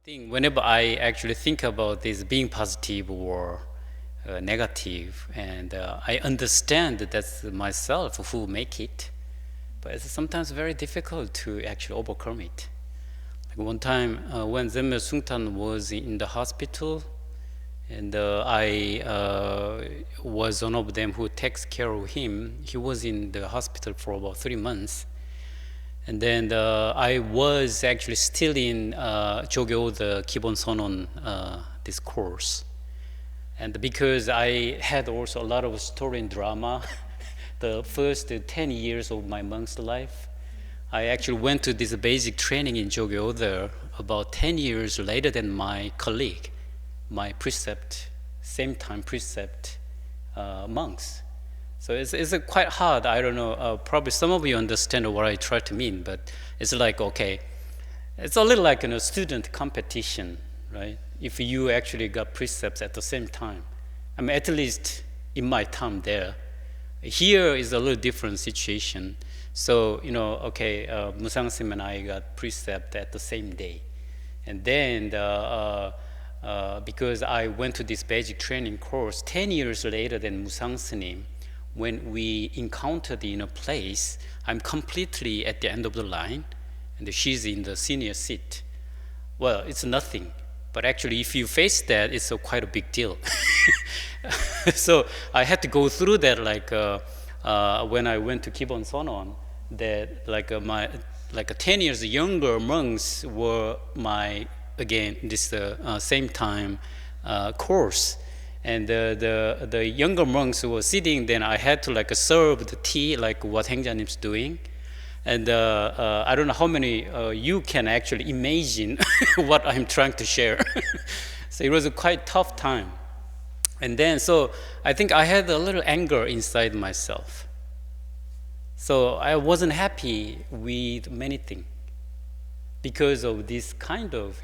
thing, whenever I actually think about this being positive or negative, and I understand that that's myself who make it, but it's sometimes very difficult to actually overcome it. Like one time when Zemel Sungtan was in the hospital, and I was one of them who takes care of him. He was in the hospital for about 3 months. And then I was actually still in Jogyo, the Kibon Sonon, this course. And because I had also a lot of story in drama, the first 10 years of my monk's life, I actually went to this basic training in Jogyo there about 10 years later than my colleague, my precept, same time precept monks. So it's quite hard. I don't know. Probably some of you understand what I try to mean, but it's like, okay, it's a little like student competition, right? If you actually got precepts at the same time, I mean, at least in my time there. Here is a little different situation. So okay, Musangsa and I got precept at the same day, and then because I went to this basic training course 10 years later than Musangsa, when we encountered in a place, I'm completely at the end of the line, and she's in the senior seat. Well, it's nothing, but actually, if you face that, it's quite a big deal. So I had to go through that, like when I went to Kibon Sonon, that like 10 years younger monks were my this same time course. And the younger monks who were sitting, then I had to serve the tea, like what Hengjanim's doing. And I don't know how many you can actually imagine what I'm trying to share. So it was a quite tough time. And then, so I think I had a little anger inside myself. So I wasn't happy with many things because of this kind of,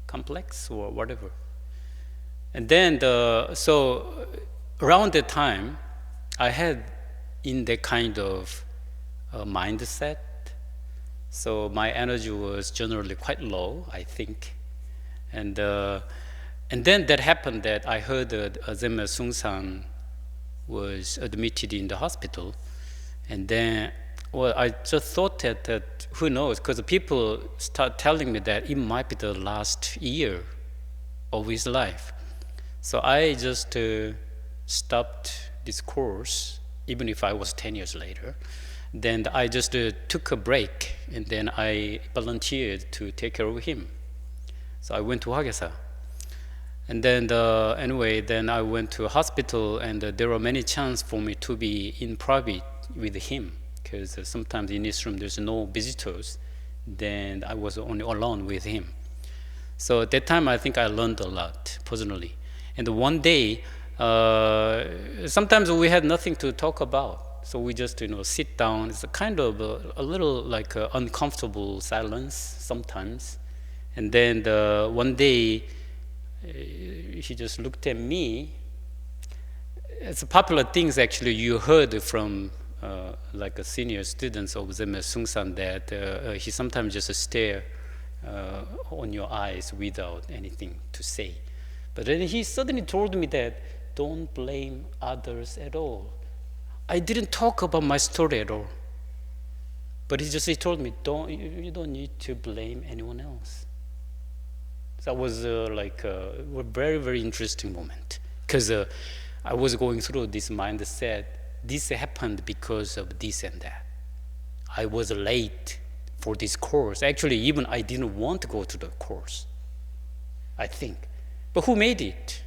complex or whatever. And then, so around that time, I had in that kind of mindset. So my energy was generally quite low, I think. And then that happened that I heard that Zemel Sungsan was admitted in the hospital. And then, well, I just thought that who knows, because people start telling me that it might be the last year of his life. So I just stopped this course, even if I was 10 years later. Then I just took a break, and then I volunteered to take care of him. So I went to Hagesa. And then anyway, then I went to a hospital, and there were many chances for me to be in private with him, because sometimes in this room there's no visitors. Then I was only alone with him. So at that time, I think I learned a lot personally. And one day, sometimes we had nothing to talk about. So we just, sit down. It's a kind of a little like uncomfortable silence sometimes. And then one day, he just looked at me. It's popular things actually you heard from like a senior students of Zemel Sungsan that he sometimes just stare on your eyes without anything to say. But then he suddenly told me that don't blame others at all. I didn't talk about my story at all. But he told me, you don't need to blame anyone else. That was like a very, very interesting moment. Because I was going through this mindset. This happened because of this and that. I was late for this course. Actually, even I didn't want to go to the course, I think. But who made it?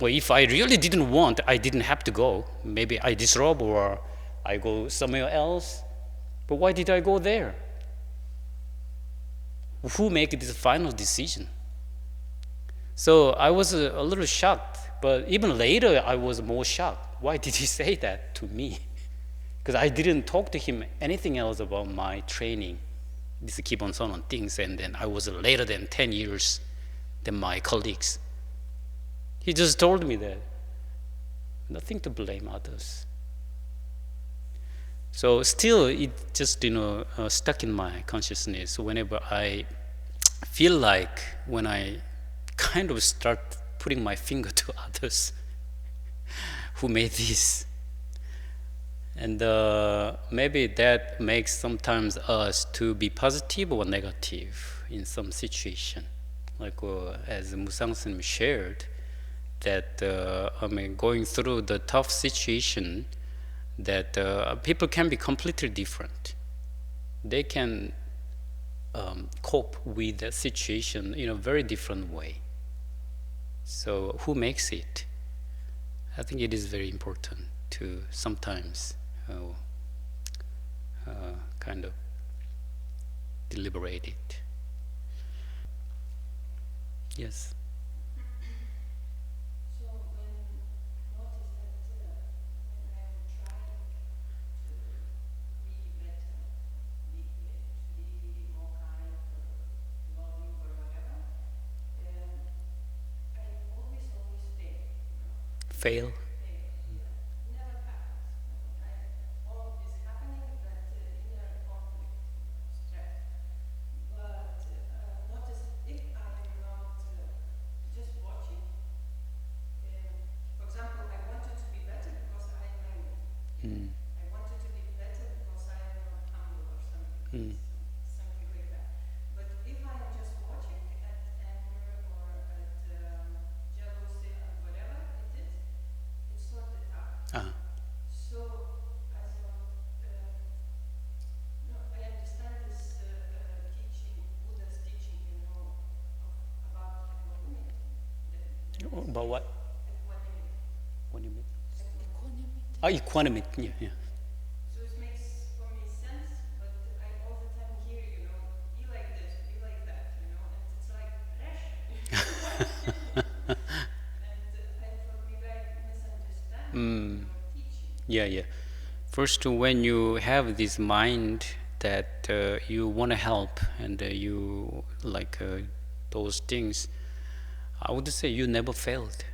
Well, if I really didn't want, I didn't have to go. Maybe I disrobe or I go somewhere else. But why did I go there? Who made this final decision? So I was a little shocked. But even later, I was more shocked. Why did he say that to me? Because I didn't talk to him anything else about my training. This keep on on things, and then I was later than 10 years than my colleagues. He just told me that nothing to blame others. So still, it just stuck in my consciousness whenever I feel like when I kind of start putting my finger to others who made this. And maybe that makes sometimes us to be positive or negative in some situation. Like as Musangsa shared, that going through the tough situation, that people can be completely different. They can cope with that situation in a very different way. So who makes it? I think it is very important to sometimes kind of deliberate it. Yes. So when notice that when I am trying to be better, to be more kind or loving or whatever, I always fail. Fail. Fail. Yeah. Never happens. All is happening that inner conflict, stress. But notice if I am not just watching. For example, I wanted to be better because I am angry. Mm. I wanted to be better because I am not humble or something, something like that. But if I am just watching at anger or at jealousy or whatever it is, it's sorted out. So I thought, no, I understand this teaching, Buddha's teaching, about equanimity. About what? Equanimity. What do you mean? Equanimity. Equanimity. Yeah. So it makes for me sense, but I all the time hear, be like this, be like that, and it's like pressure. And I thought maybe I misunderstand teaching. Yeah. First, when you have this mind that you want to help and you like those things, I would say you never failed.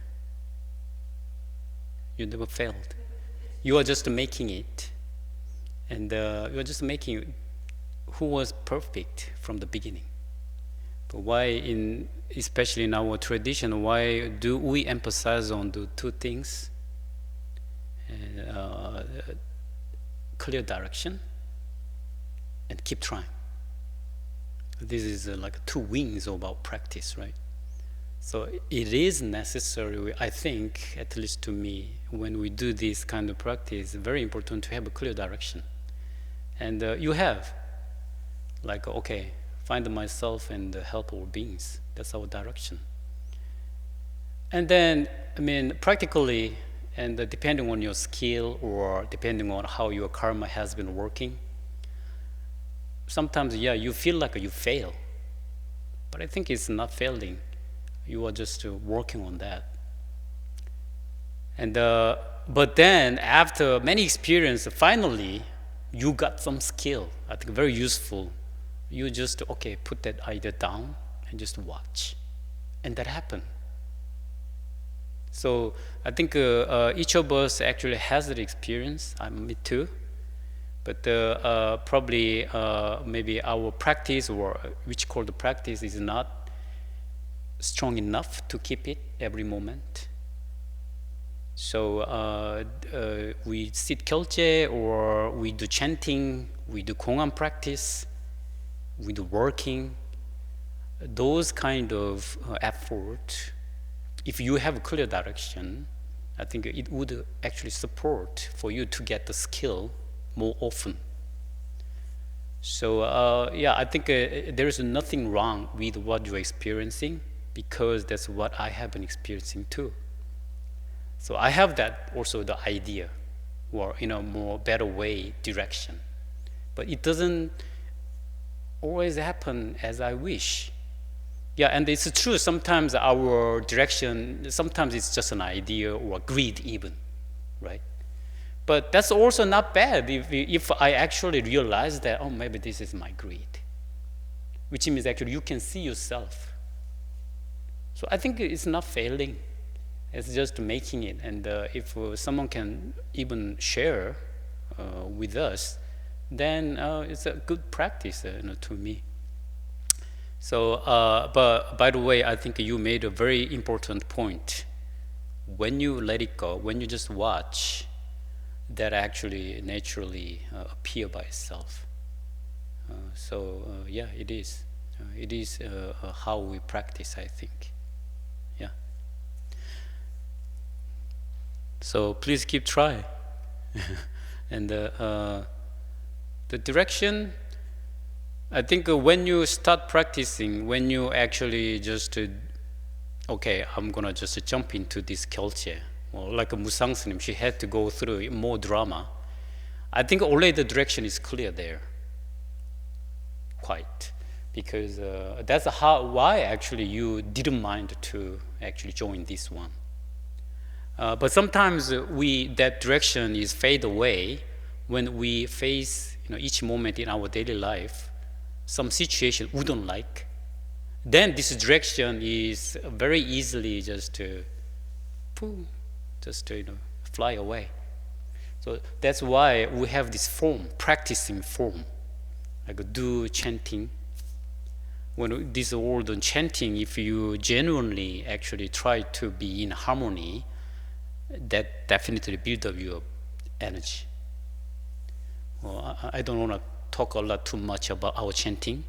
You never failed. You are just making it, and you are just making it. Who was perfect from the beginning? But why, especially in our tradition, why do we emphasize on the two things? Clear direction and keep trying. This is like two wings of our practice, right? So it is necessary, I think, at least to me, when we do this kind of practice, very important to have a clear direction. And you have, like, okay, find myself and help all beings. That's our direction. And then, practically, and depending on your skill or depending on how your karma has been working, sometimes, you feel like you fail. But I think it's not failing. You are just working on that. And but then after many experience, finally you got some skill. I think very useful. You just put that idea down and just watch, and that happened. So I think each of us actually has that experience. Me too. But probably maybe our practice, or which called the practice, is not strong enough to keep it every moment. So we sit kyolje, or we do chanting, we do kongan practice, we do working. Those kind of effort, if you have a clear direction, I think it would actually support for you to get the skill more often. So I think there is nothing wrong with what you're experiencing, because that's what I have been experiencing too. So I have that also, the idea, or more better way, direction. But it doesn't always happen as I wish. Yeah, and it's true, sometimes our direction, sometimes it's just an idea or greed even, right? But that's also not bad if I actually realize that, maybe this is my greed, which means actually you can see yourself. So I think it's not failing, it's just making it. And if someone can even share with us, then it's a good practice to me. So, but by the way, I think you made a very important point. When you let it go, when you just watch, that actually naturally appear by itself. Yeah, it is. It is how we practice, I think. Yeah. So please keep trying. And the direction, I think when you start practicing, when you actually just, okay, I'm gonna just jump into this culture. Well, like a Musangsa, she had to go through more drama. I think already the direction is clear there. Quite. Because that's why actually you didn't mind to actually join this one. But sometimes that direction is fade away when we face each moment in our daily life, some situation we don't like. Then this direction is very easily just fly away. So that's why we have this form, practicing form, like do chanting. When this word on chanting, if you genuinely actually try to be in harmony, that definitely build up your energy. Well, I don't want to talk a lot too much about our chanting,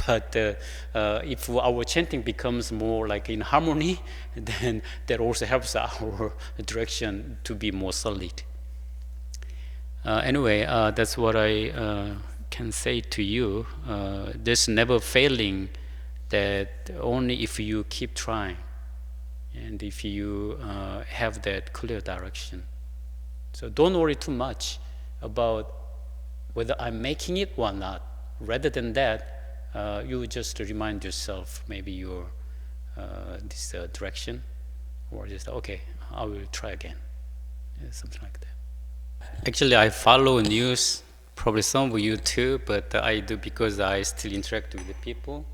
but if our chanting becomes more like in harmony, then that also helps our direction to be more solid. Anyway, that's what I can say to you. There's never failing, that only if you keep trying and if you have that clear direction. So don't worry too much about whether I'm making it or not. Rather than that, you just remind yourself maybe your this direction, or just okay, I will try again, something like that. Actually, I follow news, probably some of you too, but I do because I still interact with the people.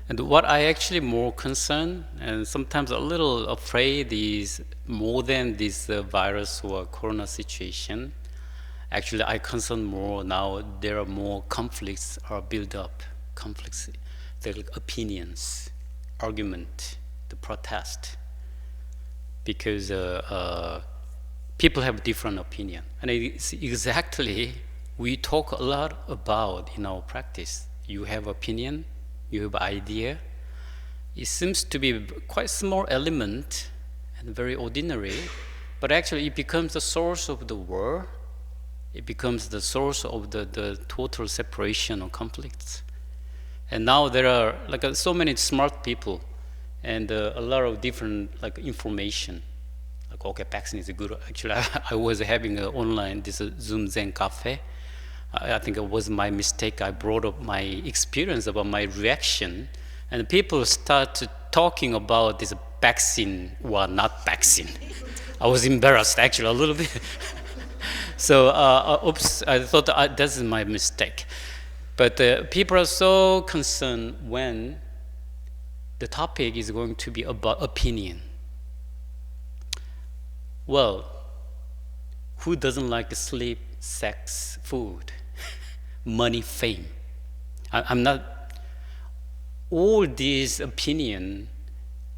And what I actually more concerned and sometimes a little afraid is more than this virus or corona situation. Actually, I concern more now. There are more conflicts are built up, conflicts, the opinions, argument, the protest, because people have different opinion, and it's exactly we talk a lot about in our practice. You have opinion, you have idea. It seems to be quite small element and very ordinary, but actually it becomes the source of the war. It becomes the source of the total separation or conflicts. And now there are like so many smart people and a lot of different like information. Like, okay, vaccine is good. Actually, I was having an online this Zoom Zen cafe. I think it was my mistake. I brought up my experience about my reaction, and people start talking about this vaccine or not vaccine. I was embarrassed actually a little bit. So, oops, I thought that's my mistake. But people are so concerned when the topic is going to be about opinion. Well, who doesn't like sleep, sex, food, money, fame? I'm not, all these opinion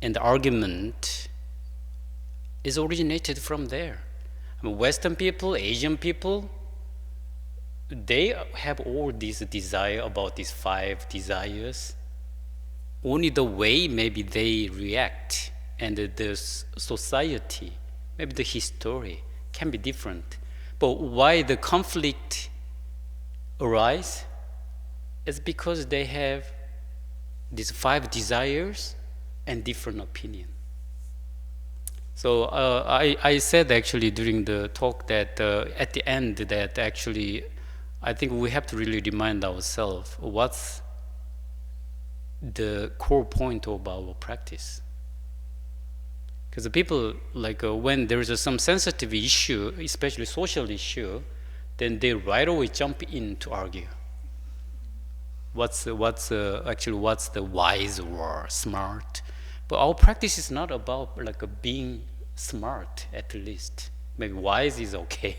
and argument is originated from there. I mean, Western people, Asian people, they have all these desire about these 5 desires. Only the way maybe they react and the society, maybe the history can be different. But why the conflict arise is because they have these 5 desires and different opinion. So I said actually during the talk that at the end that actually I think we have to really remind ourselves what's the core point of our practice. Because the people, like when there is some sensitive issue, especially social issue, then they right away jump in to argue. What's the wise or smart? But our practice is not about like being smart, at least. Maybe wise is okay.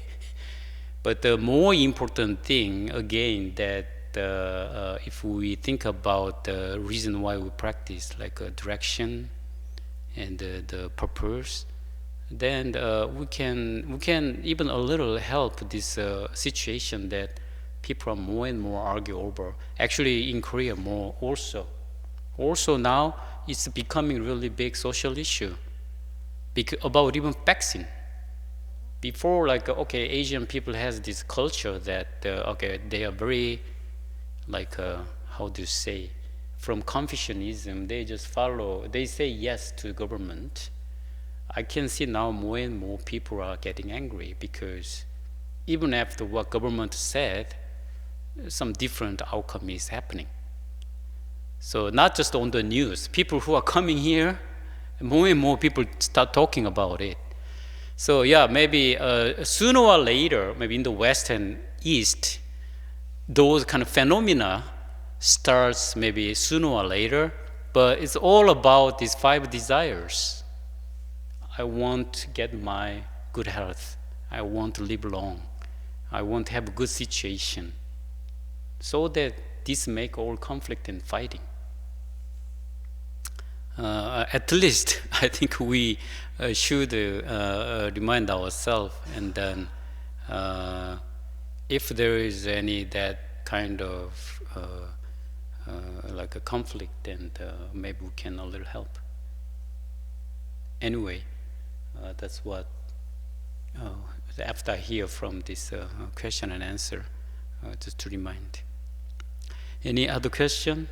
But the more important thing, again, that if we think about the reason why we practice, like direction and the purpose, then we can even a little help this situation that people are more and more argue over. Actually, in Korea more also. Also now it's becoming really big social issue about even vaccine. Before, like, okay, Asian people has this culture that okay, they are very like how do you say, from Confucianism, they just follow, they say yes to government. I can see now more and more people are getting angry because even after what government said, some different outcome is happening. So not just on the news, people who are coming here, more and more people start talking about it. So yeah, maybe sooner or later, maybe in the West and East, those kind of phenomena starts maybe sooner or later, but it's all about these 5 desires. I want to get my good health. I want to live long. I want to have a good situation. So that this make all conflict and fighting. At least I think we should remind ourselves, and then if there is any that kind of like a conflict, then maybe we can a little help. Anyway, that's what after I hear from this question and answer, just to remind. Any other question?